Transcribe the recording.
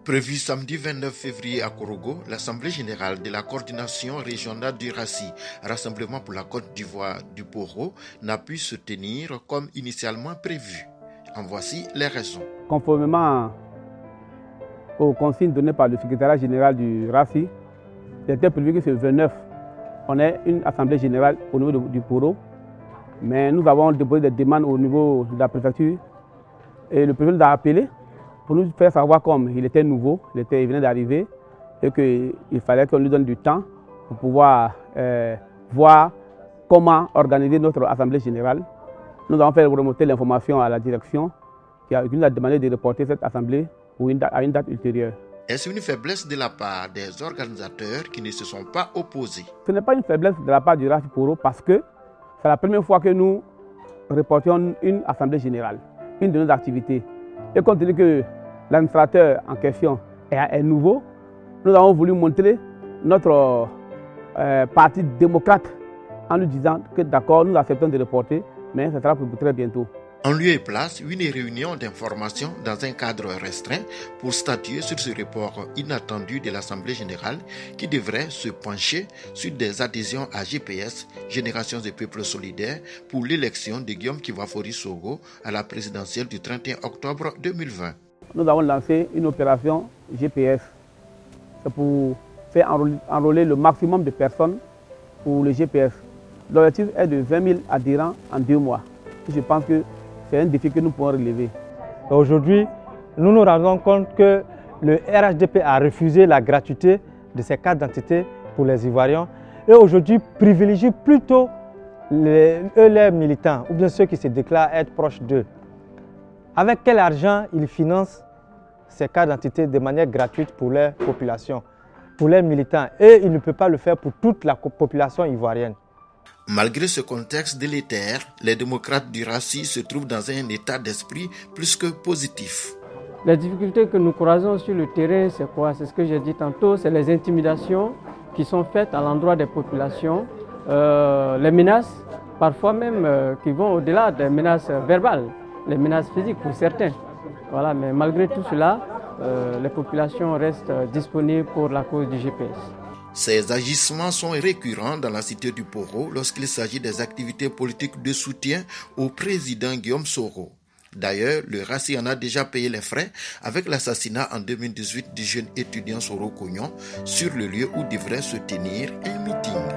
Prévu samedi 29 février à Korogo, l'Assemblée générale de la coordination régionale du RACI, Rassemblement pour la Côte d'Ivoire du Poro, n'a pu se tenir comme initialement prévu. En voici les raisons. Conformément aux consignes données par le secrétariat général du RACI, il était prévu que ce 29, on ait une assemblée générale au niveau du Poro, mais nous avons déposé des demandes au niveau de la préfecture et le préfet nous a appelé pour nous faire savoir comme il était nouveau, il venait d'arriver et qu'il fallait qu'on lui donne du temps pour pouvoir voir comment organiser notre assemblée générale. Nous avons fait remonter l'information à la direction qui nous a demandé de reporter cette assemblée à une date ultérieure. Est-ce une faiblesse de la part des organisateurs qui ne se sont pas opposés? Ce n'est pas une faiblesse de la part du RACI Poro parce que c'est la première fois que nous reportons une assemblée générale, une de nos activités. Et compte tenu que l'administrateur en question est nouveau, nous avons voulu montrer notre parti démocrate en lui disant que d'accord, nous acceptons de reporter, mais ça sera pour très bientôt. En lieu et place, une réunion d'information dans un cadre restreint pour statuer sur ce report inattendu de l'Assemblée générale qui devrait se pencher sur des adhésions à GPS, Générations des peuples solidaires, pour l'élection de Guillaume Kiwafori Soro à la présidentielle du 31 octobre 2020. Nous avons lancé une opération GPS. C'est pour faire enrôler le maximum de personnes pour le GPS. L'objectif est de 20 000 adhérents en 2 mois. Je pense que c'est un défi que nous pouvons relever. Aujourd'hui, nous nous rendons compte que le RHDP a refusé la gratuité de ses cartes d'identité pour les Ivoiriens et aujourd'hui privilégie plutôt les militants ou bien ceux qui se déclarent être proches d'eux. Avec quel argent ils financent ces cartes d'identité de manière gratuite pour les populations, pour les militants, et ils ne peuvent pas le faire pour toute la population ivoirienne. Malgré ce contexte délétère, les démocrates du RACI se trouvent dans un état d'esprit plus que positif. Les difficultés que nous croisons sur le terrain, c'est quoi? C'est ce que j'ai dit tantôt, c'est les intimidations qui sont faites à l'endroit des populations, les menaces, parfois même qui vont au-delà des menaces verbales, les menaces physiques pour certains. Voilà, mais malgré tout cela, les populations restent disponibles pour la cause du GPS. Ces agissements sont récurrents dans la cité du Poro lorsqu'il s'agit des activités politiques de soutien au président Guillaume Soro. D'ailleurs, le RACI en a déjà payé les frais avec l'assassinat en 2018 du jeune étudiant Soro Cognon sur le lieu où devrait se tenir un meeting.